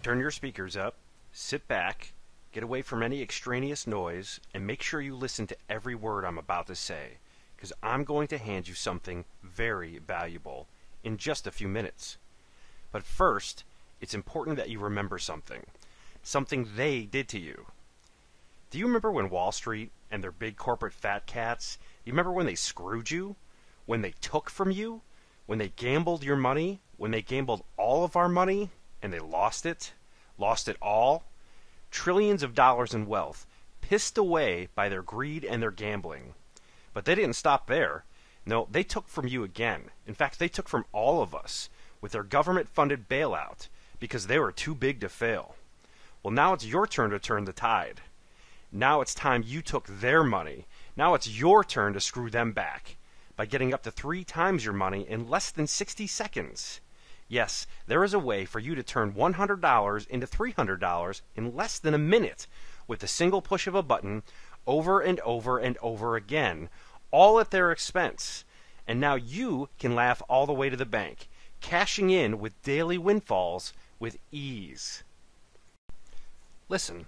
Turn your speakers up, sit back, get away from any extraneous noise, and make sure you listen to every word I'm about to say, because I'm going to hand you something very valuable in just a few minutes. But first, it's important that you remember something they did to you. Do you remember when Wall Street and their big corporate fat cats, you remember when they screwed you? When they took from you? When they gambled your money? When they gambled all of our money and they lost it? Lost it all? Trillions of dollars in wealth, pissed away by their greed and their gambling. But they didn't stop there. No, they took from you again. In fact, they took from all of us with their government-funded bailout because they were too big to fail. Well, now it's your turn to turn the tide. Now it's time you took their money. Now it's your turn to screw them back by getting up to 3 times your money in less than 60 seconds. Yes, there is a way for you to turn $100 into $300 in less than a minute with a single push of a button over and over and over again, all at their expense. And now you can laugh all the way to the bank, cashing in with daily windfalls with ease. Listen,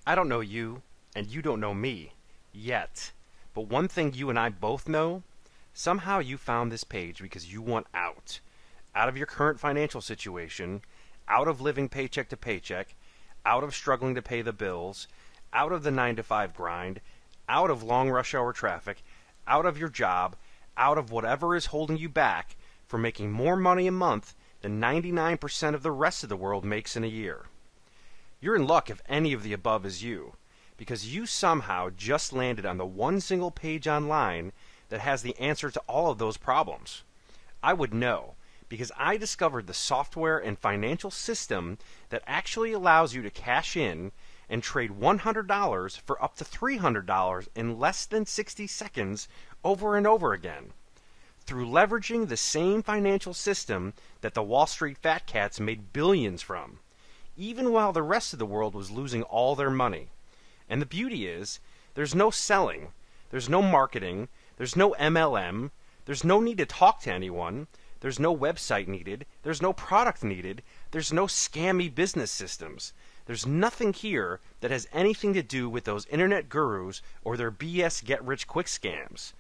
I don't know you, and you don't know me, yet. But one thing you and I both know, somehow you found this page because you want out. Out of your current financial situation, out of living paycheck to paycheck, out of struggling to pay the bills, out of the 9-to-5 grind, out of long rush hour traffic, out of your job, out of whatever is holding you back from making more money a month than 99% of the rest of the world makes in a year. You're in luck if any of the above is you, because you somehow just landed on the one single page online that has the answer to all of those problems. I would know, because I discovered the software and financial system that actually allows you to cash in and trade $100 for up to $300 in less than 60 seconds over and over again. Through leveraging the same financial system that the Wall Street fat cats made billions from, even while the rest of the world was losing all their money. And the beauty is, there's no selling, there's no marketing, there's no MLM, there's no need to talk to anyone, there's no website needed, there's no product needed, there's no scammy business systems. There's nothing here that has anything to do with those internet gurus or their BS get-rich-quick scams.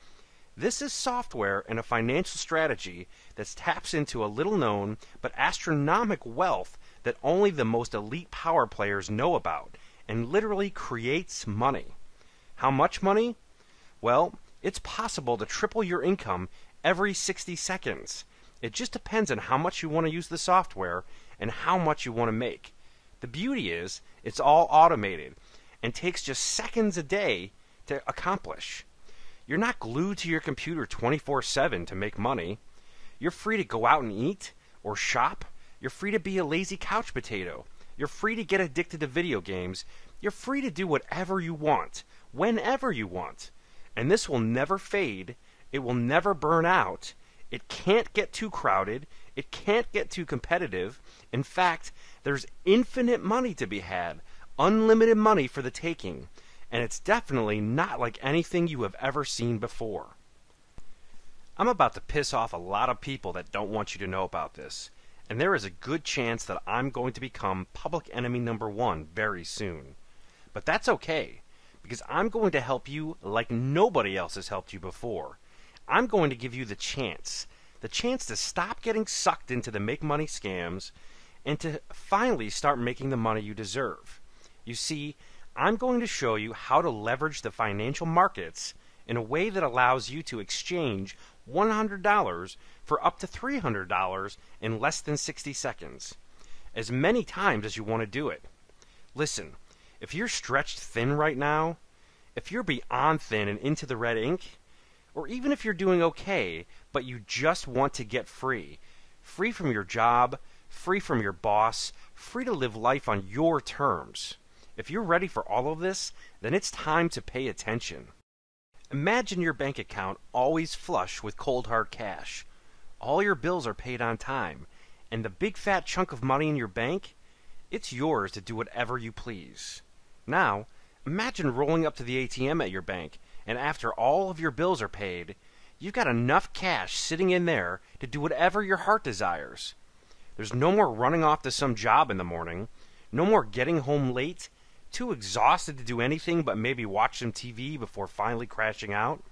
This is software and a financial strategy that taps into a little-known but astronomical wealth that only the most elite power players know about, and literally creates money. How much money? Well, it's possible to triple your income every 60 seconds. It just depends on how much you want to use the software and how much you want to make. The beauty is, it's all automated and takes just seconds a day to accomplish. You're not glued to your computer 24/7 to make money. You're free to go out and eat or shop. You're free to be a lazy couch potato. You're free to get addicted to video games. You're free to do whatever you want, whenever you want. And this will never fade. It will never burn out. It can't get too crowded. It can't get too competitive. In fact, there's infinite money to be had, unlimited money for the taking. And it's definitely not like anything you have ever seen before. I'm about to piss off a lot of people that don't want you to know about this. And there is a good chance that I'm going to become public enemy number 1 very soon. But that's okay, because I'm going to help you like nobody else has helped you before. I'm going to give you the chance to stop getting sucked into the make money scams and to finally start making the money you deserve. You see, I'm going to show you how to leverage the financial markets in a way that allows you to exchange $100 for up to $300 in less than 60 seconds, as many times as you want to do it. Listen, if you're stretched thin right now, if you're beyond thin and into the red ink, or even if you're doing okay, but you just want to get free from your job, free from your boss, free to live life on your terms. If you're ready for all of this, then it's time to pay attention. Imagine your bank account always flush with cold hard cash. All your bills are paid on time, and the big fat chunk of money in your bank, it's yours to do whatever you please. Now, imagine rolling up to the ATM at your bank, and after all of your bills are paid, you've got enough cash sitting in there to do whatever your heart desires. There's no more running off to some job in the morning, No more getting home late, too exhausted to do anything but maybe watch some TV before finally crashing out,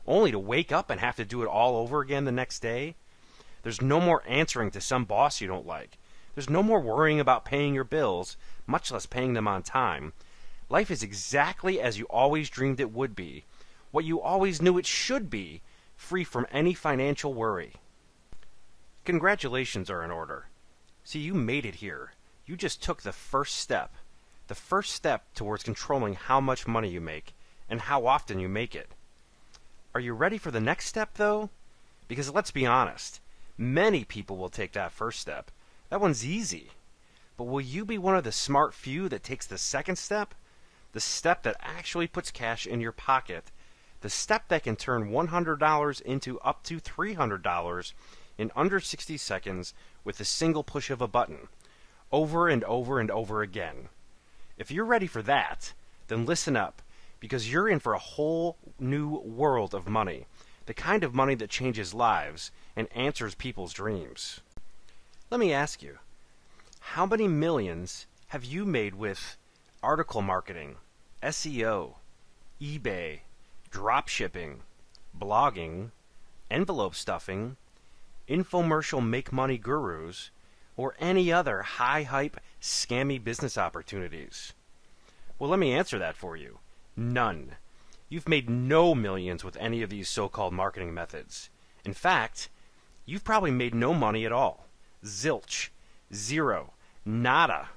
only to wake up and have to do it all over again the next day. There's no more answering to some boss you don't like. There's no more worrying about paying your bills, much less paying them on time. Life is exactly as you always dreamed it would be, what you always knew it should be, free from any financial worry. Congratulations are in order. See, you made it here. You just took the first step towards controlling how much money you make and how often you make it. Are you ready for the next step, though? Because let's be honest, many people will take that first step. That one's easy. But will you be one of the smart few that takes the second step? The step that actually puts cash in your pocket. The step that can turn $100 into up to $300 in under 60 seconds with a single push of a button. Over and over and over again. If you're ready for that, then listen up, because you're in for a whole new world of money. The kind of money that changes lives and answers people's dreams. Let me ask you, how many millions have you made with article marketing, SEO, eBay, dropshipping, blogging, envelope stuffing, infomercial make-money gurus, or any other high-hype, scammy business opportunities? Well, let me answer that for you. None. You've made no millions with any of these so-called marketing methods. In fact, you've probably made no money at all. Zilch. Zero. Nada.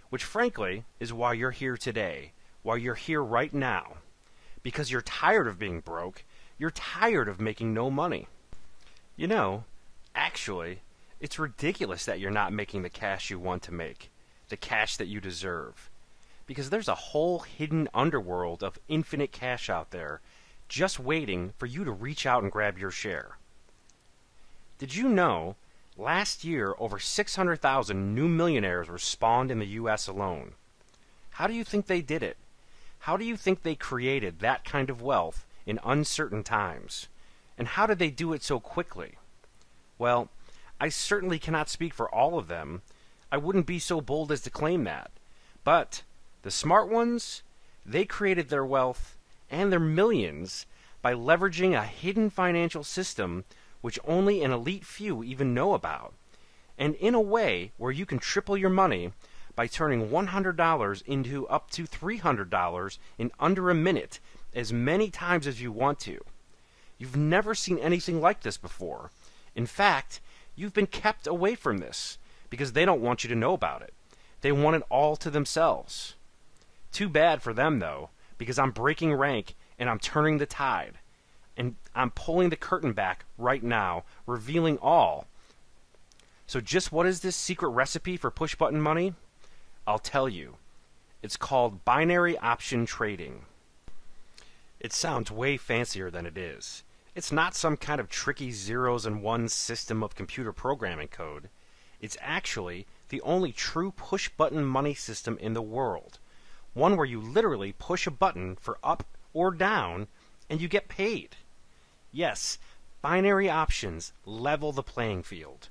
Which, frankly, is why you're here today. Why you're here right now. Because you're tired of being broke. You're tired of making no money. You know, actually, it's ridiculous that you're not making the cash you want to make, the cash that you deserve. Because there's a whole hidden underworld of infinite cash out there just waiting for you to reach out and grab your share. Did you know last year over 600,000 new millionaires were spawned in the U.S. alone? How do you think they did it? How do you think they created that kind of wealth in uncertain times? And how did they do it so quickly? Well, I certainly cannot speak for all of them. I wouldn't be so bold as to claim that. But the smart ones, they created their wealth and their millions by leveraging a hidden financial system which only an elite few even know about, and in a way where you can triple your money by turning $100 into up to $300 in under a minute, as many times as you want to. You've never seen anything like this before. In fact, you've been kept away from this because they don't want you to know about it. They want it all to themselves. Too bad for them, though, because I'm breaking rank and I'm turning the tide. And I'm pulling the curtain back right now, revealing all. So just what is this secret recipe for push-button money? I'll tell you. It's called binary option trading. It sounds way fancier than it is. It's not some kind of tricky zeros and ones system of computer programming code. It's actually the only true push-button money system in the world. One where you literally push a button for up or down and you get paid. Yes, binary options level the playing field,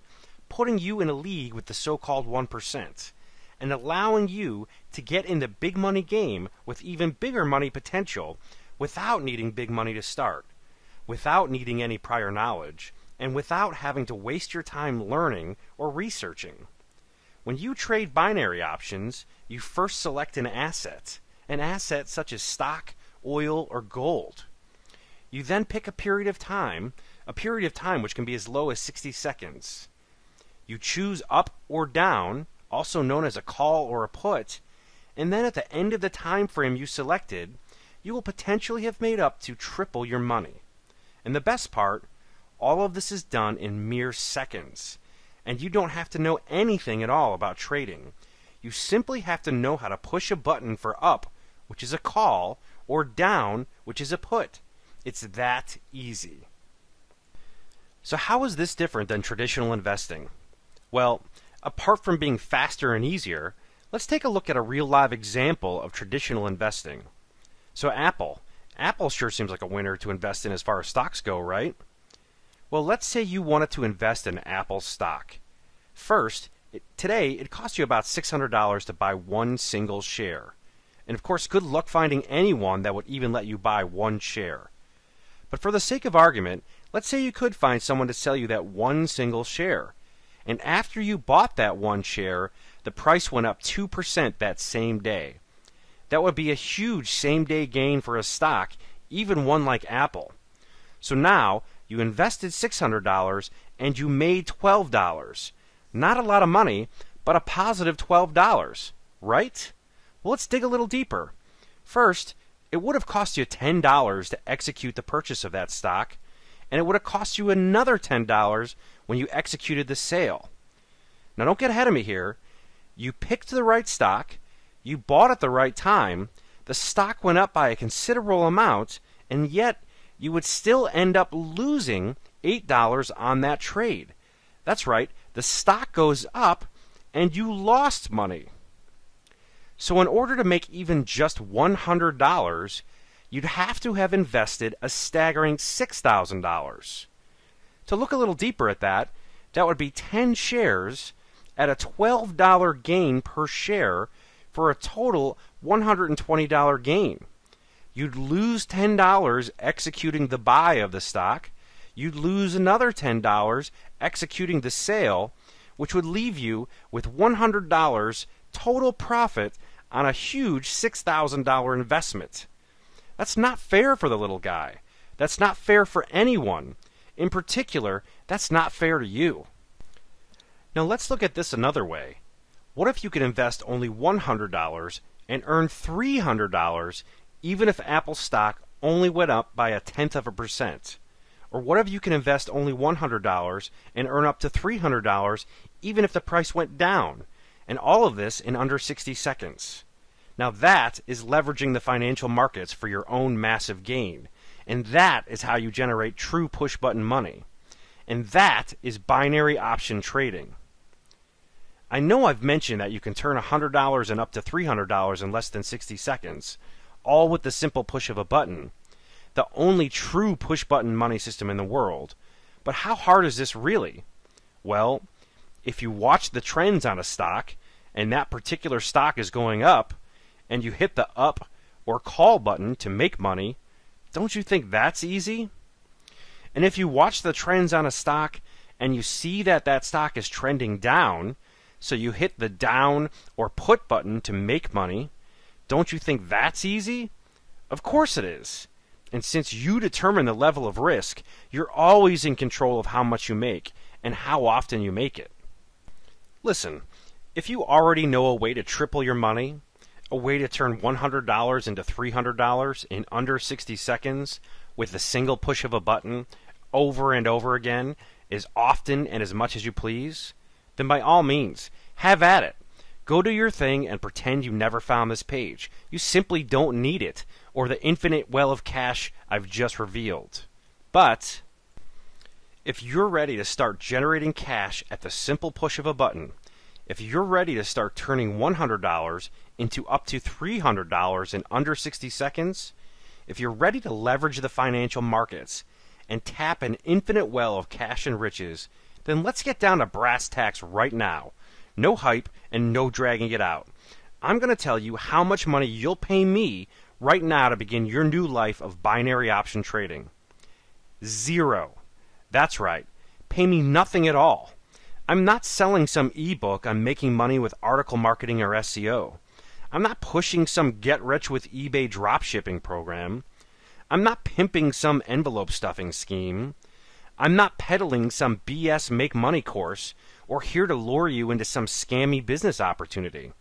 putting you in a league with the so-called 1%, and allowing you to get in the big money game with even bigger money potential without needing big money to start, without needing any prior knowledge, and without having to waste your time learning or researching. When you trade binary options, you first select an asset such as stock, oil, or gold. You then pick a period of time which can be as low as 60 seconds. You choose up or down, also known as a call or a put, and then at the end of the time frame you selected, you will potentially have made up to triple your money. And the best part, all of this is done in mere seconds. And you don't have to know anything at all about trading. You simply have to know how to push a button for up, which is a call, or down, which is a put. It's that easy. So how is this different than traditional investing? Well, apart from being faster and easier, let's take a look at a real live example of traditional investing. So Apple sure seems like a winner to invest in as far as stocks go, right? Well, let's say you wanted to invest in Apple stock. First, Today, it costs you about $600 to buy one single share. And of course, good luck finding anyone that would even let you buy one share. But for the sake of argument, let's say you could find someone to sell you that one single share. And after you bought that one share, the price went up 2% that same day. That would be a huge same-day gain for a stock, even one like Apple. So now, you invested $600 and you made $12. Not a lot of money, but a positive $12, right? Well, let's dig a little deeper. First, it would have cost you $10 to execute the purchase of that stock, and it would have cost you another $10 when you executed the sale. Now, don't get ahead of me here. You picked the right stock, you bought at the right time, the stock went up by a considerable amount, and yet you would still end up losing $8 on that trade. That's right, the stock goes up and you lost money. So in order to make even just $100, you'd have to have invested a staggering $6,000. To look a little deeper at that, that would be 10 shares at a $12 gain per share for a total $120 gain. You'd lose $10 executing the buy of the stock. You'd lose another $10 executing the sale, which would leave you with $100 total profit on a huge $6,000 investment. That's not fair for the little guy. That's not fair for anyone. In particular, that's not fair to you. Now let's look at this another way. What if you could invest only $100 and earn $300 even if Apple stock only went up by 0.1%? Or what if you can invest only $100 and earn up to $300 even if the price went down? And all of this in under 60 seconds. Now that is leveraging the financial markets for your own massive gain. And that is how you generate true push-button money. And that is binary option trading. I know I've mentioned that you can turn $100 and up to $300 in less than 60 seconds, all with the simple push of a button. The only true push-button money system in the world. But how hard is this really? Well, if you watch the trends on a stock, and that particular stock is going up, and you hit the up or call button to make money, don't you think that's easy? And if you watch the trends on a stock, and you see that that stock is trending down, so you hit the down or put button to make money, don't you think that's easy? Of course it is. And since you determine the level of risk, you're always in control of how much you make and how often you make it. Listen, if you already know a way to triple your money, a way to turn $100 into $300 in under 60 seconds with the single push of a button over and over again, as often and as much as you please, then by all means, have at it. Go do your thing and pretend you never found this page. You simply don't need it, or the infinite well of cash I've just revealed. But if you're ready to start generating cash at the simple push of a button, if you're ready to start turning $100 into up to $300 in under 60 seconds, if you're ready to leverage the financial markets and tap an infinite well of cash and riches, then let's get down to brass tacks right now. No hype and no dragging it out. I'm going to tell you how much money you'll pay me right now to begin your new life of binary option trading. 0. That's right. Pay me nothing at all. I'm not selling some ebook on making money with article marketing or SEO. I'm not pushing some get-rich-with-eBay dropshipping program. I'm not pimping some envelope stuffing scheme. I'm not peddling some BS make-money course or here to lure you into some scammy business opportunity.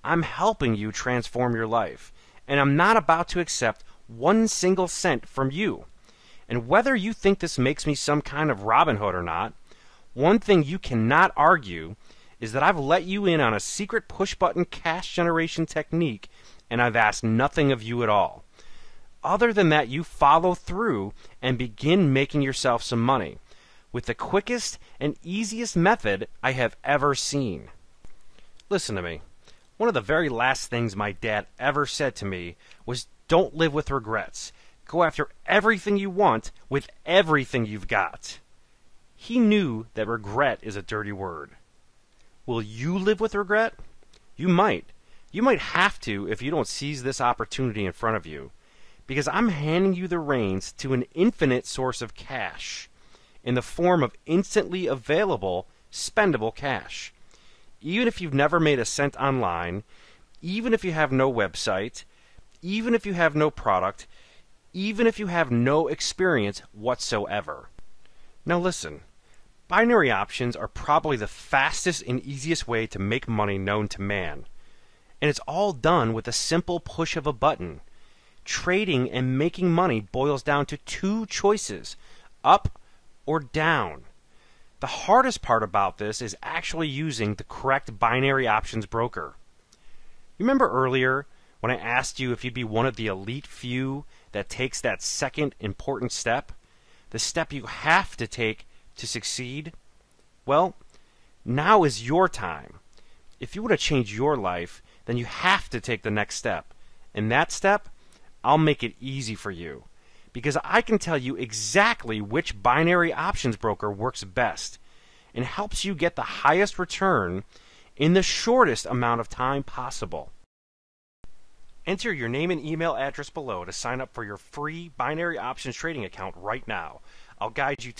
I'm helping you transform your life, and I'm not about to accept 1 single cent from you. And whether you think this makes me some kind of Robin Hood or not, one thing you cannot argue is that I've let you in on a secret push-button cash generation technique, and I've asked nothing of you at all. Other than that, you follow through and begin making yourself some money with the quickest and easiest method I have ever seen. Listen to me. One of the very last things my dad ever said to me was, don't live with regrets. Go after everything you want with everything you've got. He knew that regret is a dirty word. Will you live with regret? You might. You might have to if you don't seize this opportunity in front of you. Because I'm handing you the reins to an infinite source of cash in the form of instantly available, spendable cash. Even if you've never made a cent online, even if you have no website, even if you have no product, even if you have no experience whatsoever. Now listen, binary options are probably the fastest and easiest way to make money known to man. And it's all done with a simple push of a button. Trading and making money boils down to two choices, up or down. The hardest part about this is actually using the correct binary options broker. You remember earlier when I asked you if you'd be one of the elite few that takes that second important step? The step you have to take to succeed? Well, now is your time. If you want to change your life, then you have to take the next step. And that step, I'll make it easy for you. Because I can tell you exactly which binary options broker works best and helps you get the highest return in the shortest amount of time possible. Enter your name and email address below to sign up for your free binary options trading account right now. I'll guide you to